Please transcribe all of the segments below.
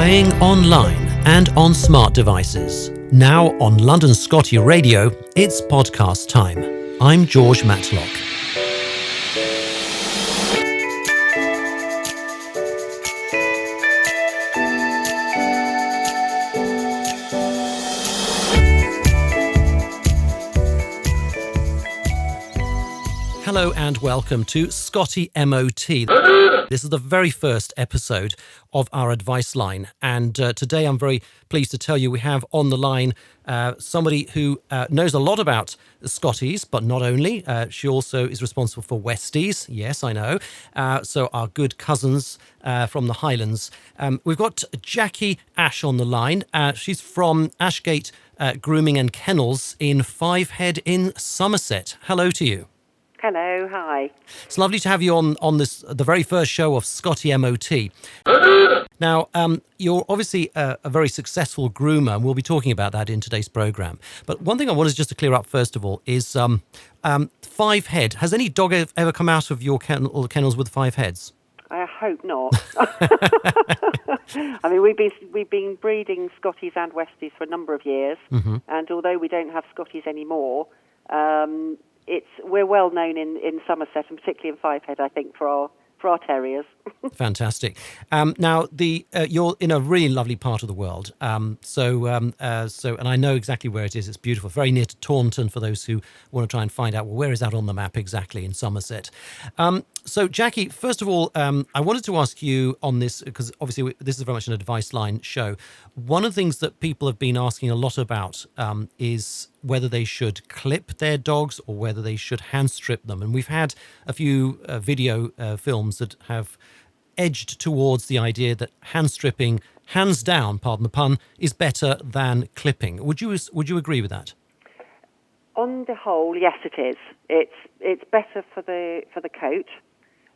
Playing online and on smart devices. Now on London Scotty Radio, it's podcast time. I'm George Matlock. Hello and welcome to Scottie MOT. This is the very first episode of our advice line, and today I'm very pleased to tell you we have on the line somebody who knows a lot about Scotties, but not only. She also is responsible for Westies. Yes, I know. So our good cousins from the Highlands. We've got Jacky Ash on the line. She's from Ashgate Grooming and Kennels in Fivehead in Somerset. Hello to you. Hello, hi. It's lovely to have you on this, the very first show of Scottie MOT. Now, you're obviously a very successful groomer, and we'll be talking about that in today's programme. But one thing I wanted just to clear up first of all is five head. Has any dog ever come out of your kennels with 5 heads? I hope not. I mean, we've been breeding Scotties and Westies for a number of years, and although we don't have Scotties anymore, we're well known in Somerset, and particularly in Fivehead, I think, for our terriers. Fantastic. Now, you're in a really lovely part of the world. So, and I know exactly where it is. It's beautiful, very near to Taunton. For those who want to try and find out, well, where is that on the map exactly in Somerset? So, Jacky, first of all, I wanted to ask you on this, because obviously this is very much an advice line show. One of the things that people have been asking a lot about is whether they should clip their dogs or whether they should hand strip them. And we've had a few video films that have edged towards the idea that hand stripping, hands down, pardon the pun, is better than clipping. Would you agree with that? On the whole, yes, it is. It's better for the coat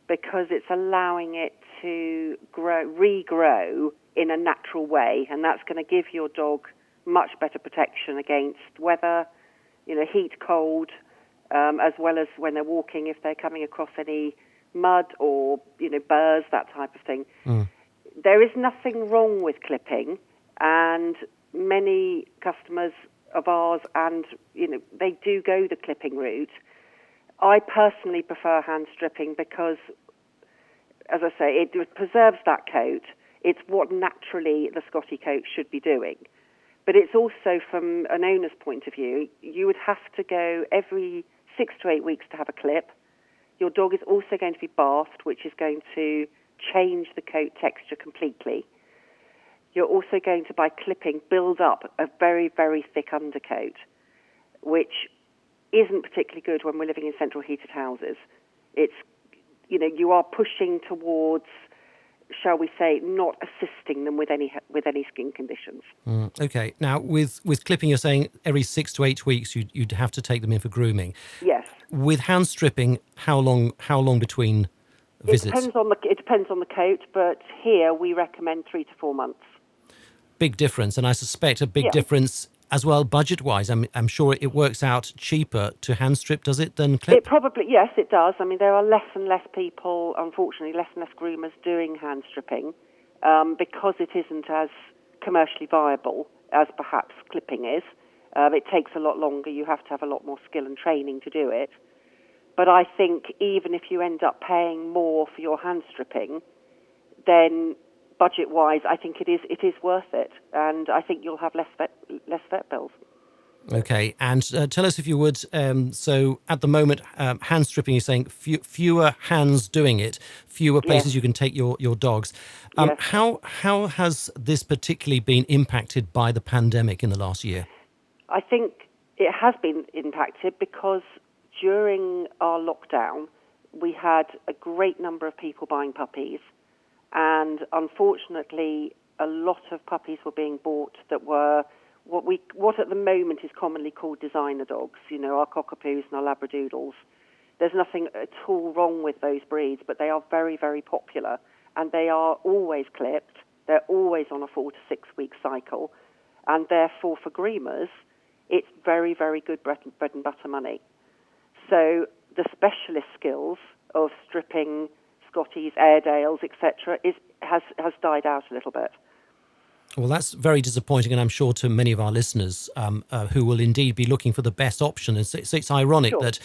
because it's allowing it to regrow in a natural way, and that's going to give your dog much better protection against weather, heat, cold, as well as when they're walking, if they're coming across any mud or, burrs, that type of thing. There is nothing wrong with clipping, and many customers of ours, and, they do go the clipping route. I personally prefer hand stripping because, as I say, it preserves that coat. It's what naturally the Scottie coat should be doing. But it's also, from an owner's point of view, you would have to go every 6 to 8 weeks to have a clip. Your dog is also going to be bathed, which is going to change the coat texture completely. You're also going to, by clipping, build up a very, very thick undercoat, which isn't particularly good when we're living in central heated houses. It's, you are pushing towards, shall we say, not assisting them with any skin conditions. Okay. Now, with clipping, you're saying every 6 to 8 weeks you'd have to take them in for grooming. Yes. With hand stripping, how long between visits? It depends on the coat, but here we recommend 3 to 4 months. Big difference, and I suspect a big difference as well budget-wise. I'm sure it works out cheaper to hand strip, does it, than clip? Yes, it does. I mean, there are less and less people, unfortunately, less and less groomers doing hand stripping because it isn't as commercially viable as perhaps clipping is. It takes a lot longer. You have to have a lot more skill and training to do it. But I think even if you end up paying more for your hand stripping, then budget-wise, I think it is worth it, and I think you'll have less vet bills. Okay, and tell us if you would. So at the moment, hand stripping, you're saying fewer hands doing it, fewer places you can take your dogs. Yes. How has this particularly been impacted by the pandemic in the last year? I think it has been impacted because during our lockdown, we had a great number of people buying puppies. And unfortunately, a lot of puppies were being bought that were what at the moment is commonly called designer dogs, our cockapoos and our labradoodles. There's nothing at all wrong with those breeds, but they are very, very popular, and they are always clipped. They're always on a 4 to 6 week cycle, and therefore for groomers, it's very, very good bread and butter money. So the specialist skills of stripping Scotties, Airedales, etc., has died out a little bit. Well, that's very disappointing, and I'm sure to many of our listeners who will indeed be looking for the best option. It's ironic Sure. that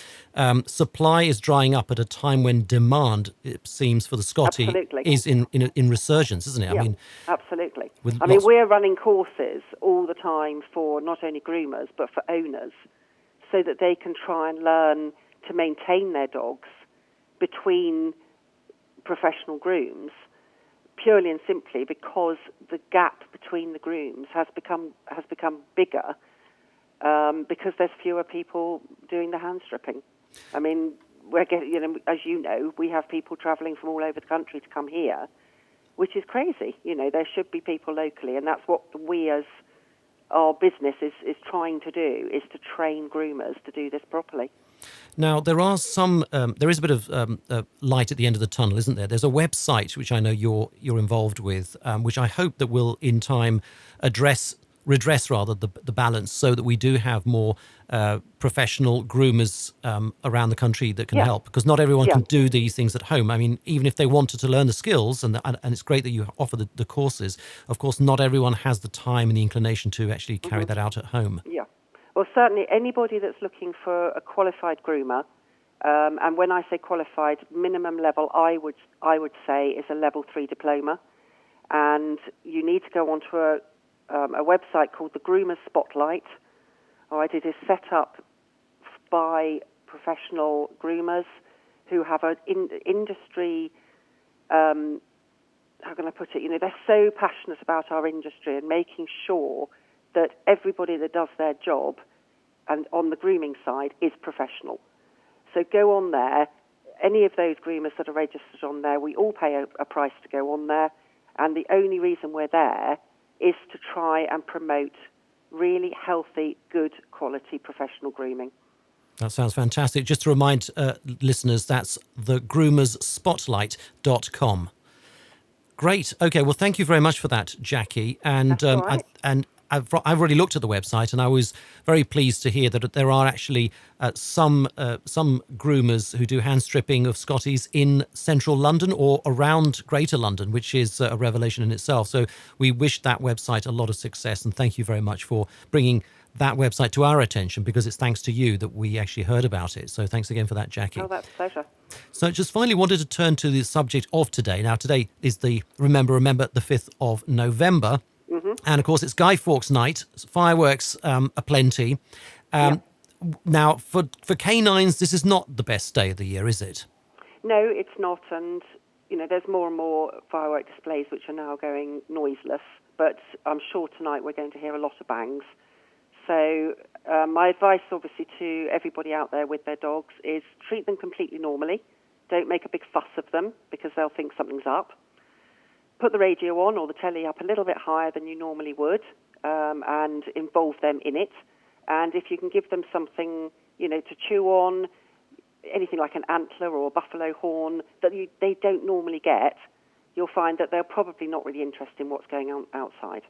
supply is drying up at a time when demand, it seems, for the Scotty Absolutely. is in resurgence, isn't it? Yeah, I mean, absolutely. with I mean, lots. we're running courses all the time for not only groomers, but for owners, so that they can try and learn to maintain their dogs between professional grooms, purely and simply because the gap between the grooms has become bigger because there's fewer people doing the hand stripping. I mean, we're getting, as you know, we have people travelling from all over the country to come here, which is crazy. There should be people locally, and that's what we as our business is trying to do, is to train groomers to do this properly. Now, there is a bit of light at the end of the tunnel, isn't there? There's a website which I know you're involved with, which I hope that will in time redress the balance, so that we do have more professional groomers around the country that can help, because not everyone can do these things at home. I mean, even if they wanted to learn the skills, and it's great that you offer the courses, of course, not everyone has the time and the inclination to actually carry that out at home. Yeah. Well, certainly anybody that's looking for a qualified groomer, and when I say qualified, minimum level, I would say is a level 3 diploma, and you need to go onto a website called the Groomers Spotlight. All right, it is set up by professional groomers who have an industry. How can I put it? They're so passionate about our industry and making sure that everybody that does their job and on the grooming side is professional. So go on there. Any of those groomers that are registered on there, we all pay a price to go on there. And the only reason we're there is to try and promote really healthy, good quality professional grooming. That sounds fantastic. Just to remind listeners, that's thegroomersspotlight.com. Great. Okay. Well, thank you very much for that, Jacky. And That's all right. I've already looked at the website, and I was very pleased to hear that there are actually some groomers who do hand stripping of Scotties in central London or around Greater London, which is a revelation in itself. So we wish that website a lot of success, and thank you very much for bringing that website to our attention, because it's thanks to you that we actually heard about it. So thanks again for that, Jacky. Oh, that's a pleasure. So just finally wanted to turn to the subject of today. Now, today is remember, the 5th of November. Mm-hmm. And, of course, it's Guy Fawkes night. Fireworks aplenty. Now, for canines, this is not the best day of the year, is it? No, it's not. And, there's more and more firework displays which are now going noiseless. But I'm sure tonight we're going to hear a lot of bangs. So my advice, obviously, to everybody out there with their dogs is treat them completely normally. Don't make a big fuss of them, because they'll think something's up. Put the radio on or the telly up a little bit higher than you normally would, and involve them in it. And if you can give them something, to chew on, anything like an antler or a buffalo horn that they don't normally get, you'll find that they're probably not really interested in what's going on outside.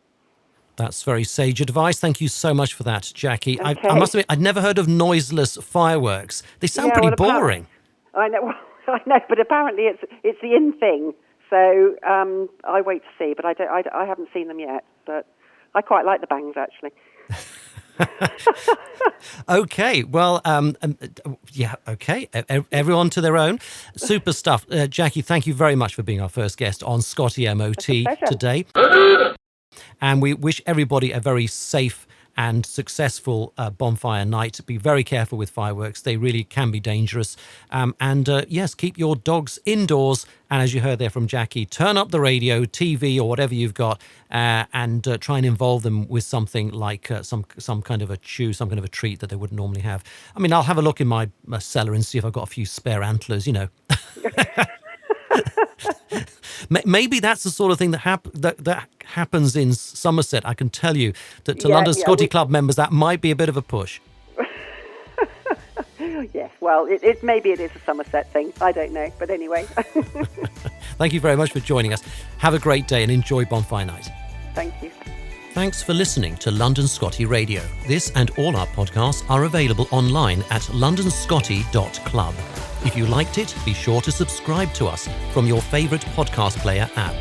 That's very sage advice. Thank you so much for that, Jacky. Okay. I must admit, I'd never heard of noiseless fireworks. They sound pretty boring. I know, but apparently it's the in thing. So I wait to see, but I haven't seen them yet. But I quite like the bangs, actually. Okay, well, okay. Everyone to their own. Super stuff. Jacky, thank you very much for being our first guest on Scottie MOT today. And we wish everybody a very safe and successful bonfire night. Be very careful with fireworks. They really can be dangerous. Yes, keep your dogs indoors. And as you heard there from Jacky, turn up the radio, TV, or whatever you've got, and try and involve them with something like some kind of a chew, some kind of a treat that they wouldn't normally have. I mean, I'll have a look in my cellar and see if I've got a few spare antlers, Maybe that's the sort of thing that happens in Somerset. I can tell you that to London Scotty Club members, that might be a bit of a push. Yes, well, maybe it is a Somerset thing. I don't know. But anyway. Thank you very much for joining us. Have a great day and enjoy Bonfire Night. Thank you. Thanks for listening to London Scotty Radio. This and all our podcasts are available online at londonscotty.club. If you liked it, be sure to subscribe to us from your favourite podcast player app.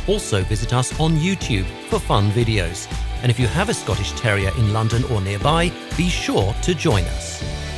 Also visit us on YouTube for fun videos. And if you have a Scottish Terrier in London or nearby, be sure to join us.